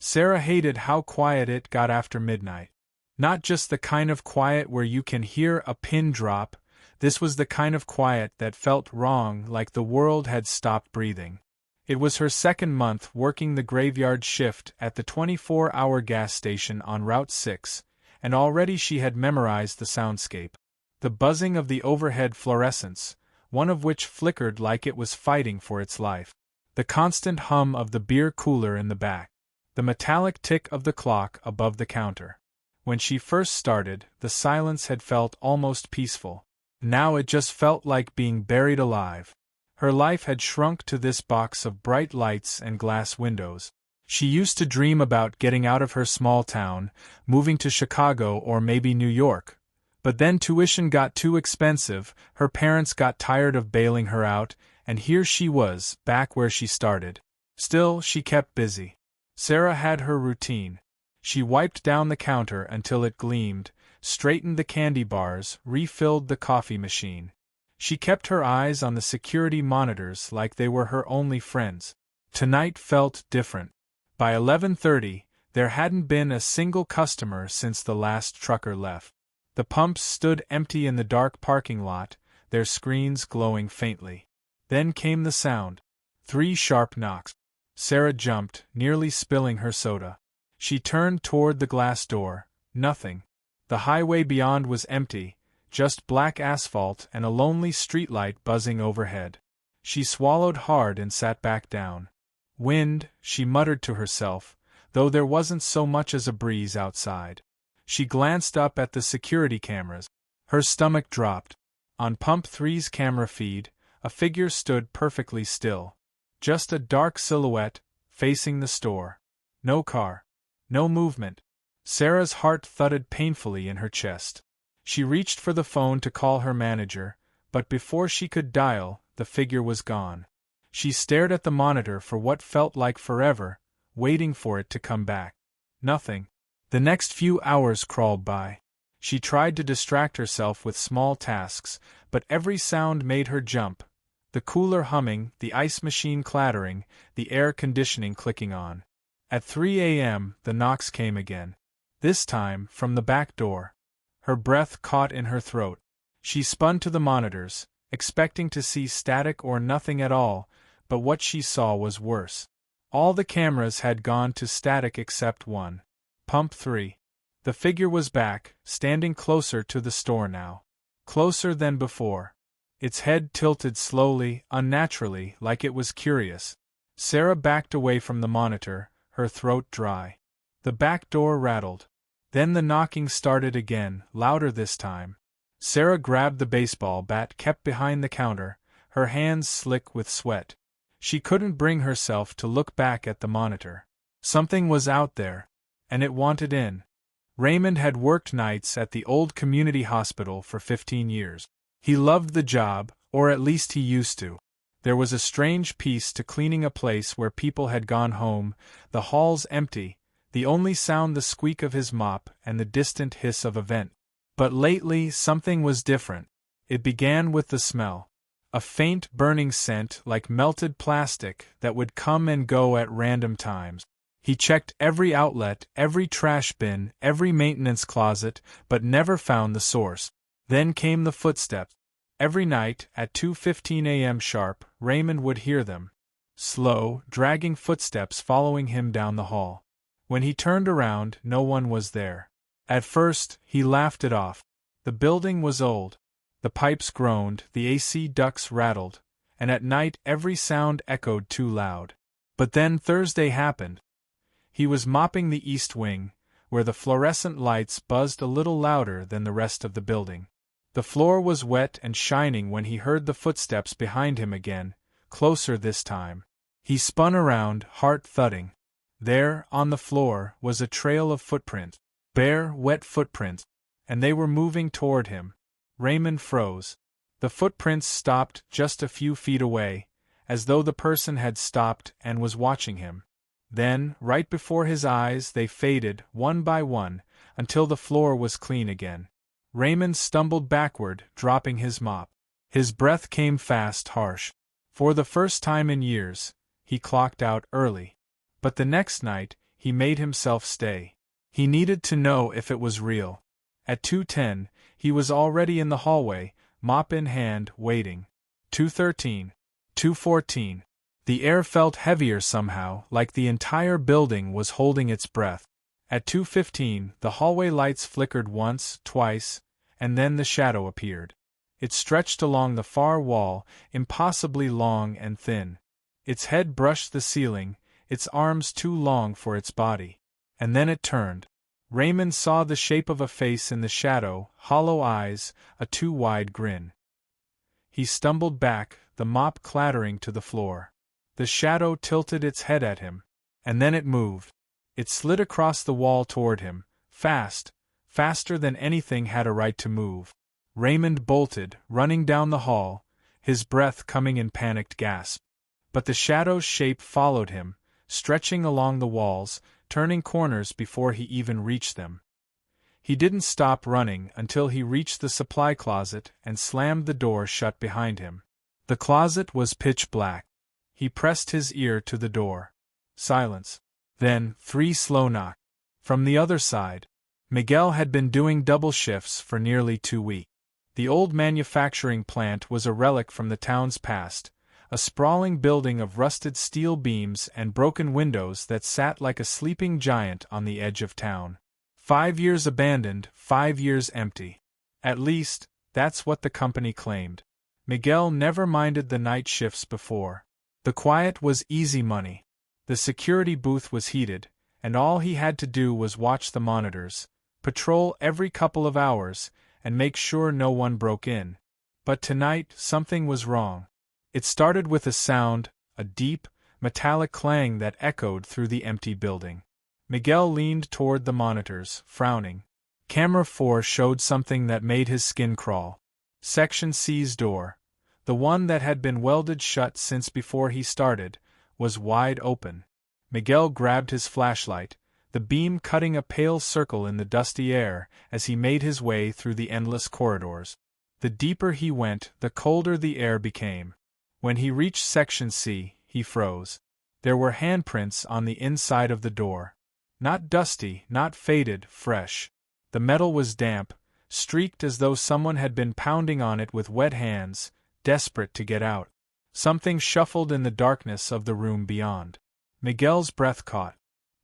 Sarah hated how quiet it got after midnight. Not just the kind of quiet where you can hear a pin drop, this was the kind of quiet that felt wrong, like the world had stopped breathing. It was her second month working the graveyard shift at the 24-hour gas station on Route 6, and already she had memorized the soundscape. The buzzing of the overhead fluorescents, one of which flickered like it was fighting for its life. The constant hum of the beer cooler in the back. The metallic tick of the clock above the counter. When she first started, the silence had felt almost peaceful. Now it just felt like being buried alive. Her life had shrunk to this box of bright lights and glass windows. She used to dream about getting out of her small town, moving to Chicago or maybe New York. But then tuition got too expensive, her parents got tired of bailing her out, and here she was, back where she started. Still, she kept busy. Sarah had her routine. She wiped down the counter until it gleamed, straightened the candy bars, refilled the coffee machine. She kept her eyes on the security monitors like they were her only friends. Tonight felt different. By 11:30, there hadn't been a single customer since the last trucker left. The pumps stood empty in the dark parking lot, their screens glowing faintly. Then came the sound. 3 sharp knocks. Sarah jumped, nearly spilling her soda. She turned toward the glass door. Nothing. The highway beyond was empty, just black asphalt and a lonely streetlight buzzing overhead. She swallowed hard and sat back down. Wind, she muttered to herself, though there wasn't so much as a breeze outside. She glanced up at the security cameras. Her stomach dropped. On Pump 3's camera feed, a figure stood perfectly still. Just a dark silhouette, facing the store. No car. No movement. Sarah's heart thudded painfully in her chest. She reached for the phone to call her manager, but before she could dial, the figure was gone. She stared at the monitor for what felt like forever, waiting for it to come back. Nothing. The next few hours crawled by. She tried to distract herself with small tasks, but every sound made her jump. The cooler humming, the ice machine clattering, the air conditioning clicking on. At 3 a.m., the knocks came again. This time, from the back door. Her breath caught in her throat. She spun to the monitors, expecting to see static or nothing at all, but what she saw was worse. All the cameras had gone to static except one. Pump 3. The figure was back, standing closer to the store now. Closer than before. Its head tilted slowly, unnaturally, like it was curious. Sarah backed away from the monitor, her throat dry. The back door rattled. Then the knocking started again, louder this time. Sarah grabbed the baseball bat kept behind the counter, her hands slick with sweat. She couldn't bring herself to look back at the monitor. Something was out there, and it wanted in. Raymond had worked nights at the old community hospital for 15 years. He loved the job, or at least he used to. There was a strange peace to cleaning a place where people had gone home, the halls empty, the only sound the squeak of his mop and the distant hiss of a vent. But lately something was different. It began with the smell. A faint burning scent like melted plastic that would come and go at random times. He checked every outlet, every trash bin, every maintenance closet, but never found the source. Then came the footsteps. Every night, at 2:15 a.m. sharp, Raymond would hear them. Slow, dragging footsteps following him down the hall. When he turned around, no one was there. At first, he laughed it off. The building was old. The pipes groaned, the AC ducts rattled, and at night every sound echoed too loud. But then Thursday happened. He was mopping the east wing, where the fluorescent lights buzzed a little louder than the rest of the building. The floor was wet and shining when he heard the footsteps behind him again, closer this time. He spun around, heart thudding. There, on the floor, was a trail of footprints. Bare, wet footprints. And they were moving toward him. Raymond froze. The footprints stopped just a few feet away, as though the person had stopped and was watching him. Then, right before his eyes, they faded, one by one, until the floor was clean again. Raymond stumbled backward, dropping his mop. His breath came fast, harsh. For the first time in years, he clocked out early. But the next night, he made himself stay. He needed to know if it was real. At 2:10, he was already in the hallway, mop in hand, waiting. 2:13. 2:14. The air felt heavier somehow, like the entire building was holding its breath. At 2:15, the hallway lights flickered once, twice, and then the shadow appeared. It stretched along the far wall, impossibly long and thin. Its head brushed the ceiling, its arms too long for its body. And then it turned. Raymond saw the shape of a face in the shadow, hollow eyes, a too wide grin. He stumbled back, the mop clattering to the floor. The shadow tilted its head at him. And then it moved. It slid across the wall toward him, fast, faster than anything had a right to move. Raymond bolted, running down the hall, his breath coming in panicked gasps. But the shadow's shape followed him, stretching along the walls, turning corners before he even reached them. He didn't stop running until he reached the supply closet and slammed the door shut behind him. The closet was pitch black. He pressed his ear to the door. Silence. Then, 3 slow knocks. From the other side. Miguel had been doing double shifts for nearly 2 weeks. The old manufacturing plant was a relic from the town's past, a sprawling building of rusted steel beams and broken windows that sat like a sleeping giant on the edge of town. 5 years abandoned, 5 years empty. At least, that's what the company claimed. Miguel never minded the night shifts before. The quiet was easy money. The security booth was heated, and all he had to do was watch the monitors, patrol every couple of hours, and make sure no one broke in. But tonight, something was wrong. It started with a sound, a deep, metallic clang that echoed through the empty building. Miguel leaned toward the monitors, frowning. Camera 4 showed something that made his skin crawl. Section C's door, the one that had been welded shut since before he started, was wide open. Miguel grabbed his flashlight, the beam cutting a pale circle in the dusty air as he made his way through the endless corridors. The deeper he went, the colder the air became. When he reached Section C, he froze. There were handprints on the inside of the door. Not dusty, not faded, fresh. The metal was damp, streaked as though someone had been pounding on it with wet hands, desperate to get out. Something shuffled in the darkness of the room beyond. Miguel's breath caught.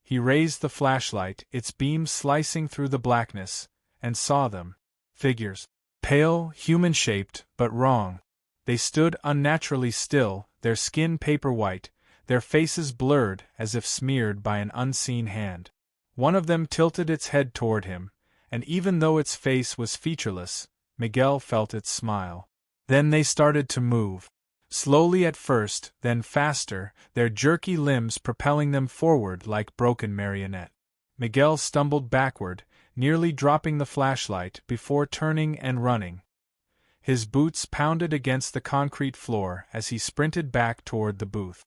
He raised the flashlight, its beam slicing through the blackness, and saw them. Figures. Pale, human-shaped, but wrong. They stood unnaturally still, their skin paper-white, their faces blurred as if smeared by an unseen hand. One of them tilted its head toward him, and even though its face was featureless, Miguel felt its smile. Then they started to move. Slowly at first, then faster, their jerky limbs propelling them forward like broken marionette. Miguel stumbled backward, nearly dropping the flashlight before turning and running. His boots pounded against the concrete floor as he sprinted back toward the booth.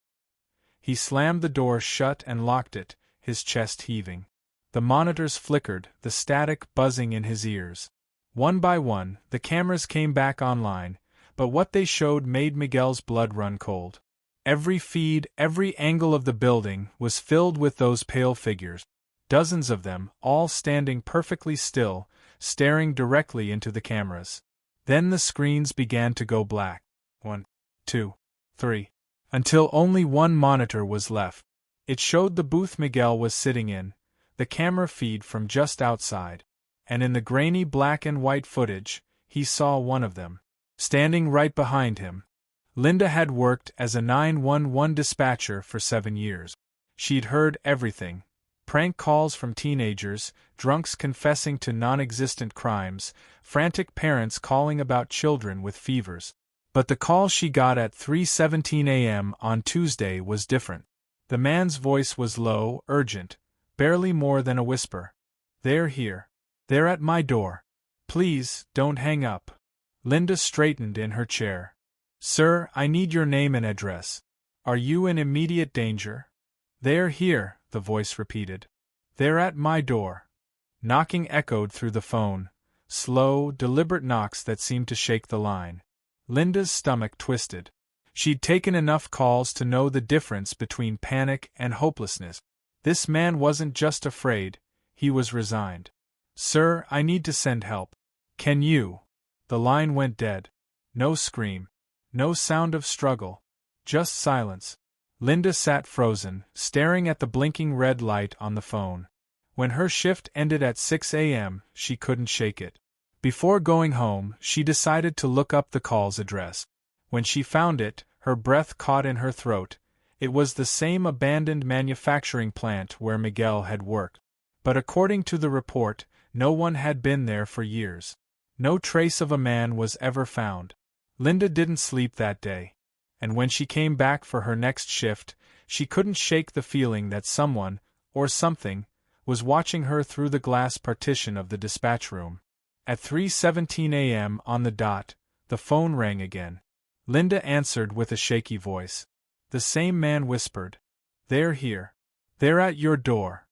He slammed the door shut and locked it, his chest heaving. The monitors flickered, the static buzzing in his ears. One by one, the cameras came back online, but what they showed made Miguel's blood run cold. Every feed, every angle of the building was filled with those pale figures. Dozens of them, all standing perfectly still, staring directly into the cameras. Then the screens began to go black. 1, 2, 3. Until only one monitor was left. It showed the booth Miguel was sitting in, the camera feed from just outside. And in the grainy black and white footage, he saw one of them. Standing right behind him. Linda had worked as a 911 dispatcher for 7 years. She'd heard everything. Prank calls from teenagers, drunks confessing to non-existent crimes, frantic parents calling about children with fevers. But the call she got at 3:17 a.m. on Tuesday was different. The man's voice was low, urgent, barely more than a whisper. "They're here. They're at my door. Please, don't hang up." Linda straightened in her chair. "Sir, I need your name and address. Are you in immediate danger?" "They're here," the voice repeated. "They're at my door." Knocking echoed through the phone, slow, deliberate knocks that seemed to shake the line. Linda's stomach twisted. She'd taken enough calls to know the difference between panic and hopelessness. This man wasn't just afraid, he was resigned. "Sir, I need to send help. Can you?" The line went dead. No scream. No sound of struggle. Just silence. Linda sat frozen, staring at the blinking red light on the phone. When her shift ended at 6 a.m., she couldn't shake it. Before going home, she decided to look up the call's address. When she found it, her breath caught in her throat. It was the same abandoned manufacturing plant where Miguel had worked. But according to the report, no one had been there for years. No trace of a man was ever found. Linda didn't sleep that day. And when she came back for her next shift, she couldn't shake the feeling that someone, or something, was watching her through the glass partition of the dispatch room. At 3:17 a.m. on the dot, the phone rang again. Linda answered with a shaky voice. The same man whispered, "They're here. They're at your door."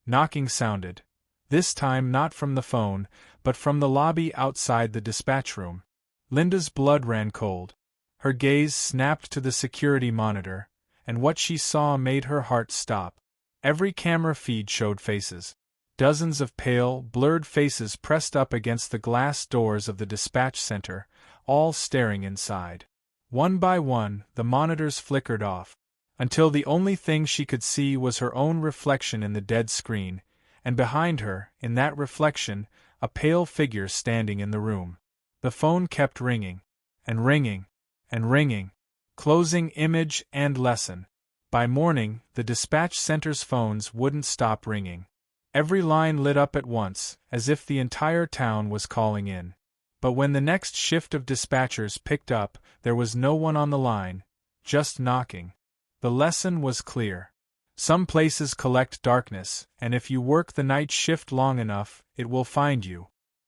Knocking sounded. This time not from the phone, but from the lobby outside the dispatch room. Linda's blood ran cold. Her gaze snapped to the security monitor, and what she saw made her heart stop. Every camera feed showed faces. Dozens of pale, blurred faces pressed up against the glass doors of the dispatch center, all staring inside. One by one, the monitors flickered off, until the only thing she could see was her own reflection in the dead screen, and behind her, in that reflection, a pale figure standing in the room. The phone kept ringing, and ringing, and ringing. Closing image and lesson. By morning, the dispatch center's phones wouldn't stop ringing. Every line lit up at once, as if the entire town was calling in. But when the next shift of dispatchers picked up, there was no one on the line, just knocking. The lesson was clear. Some places collect darkness, and if you work the night shift long enough, it will find you.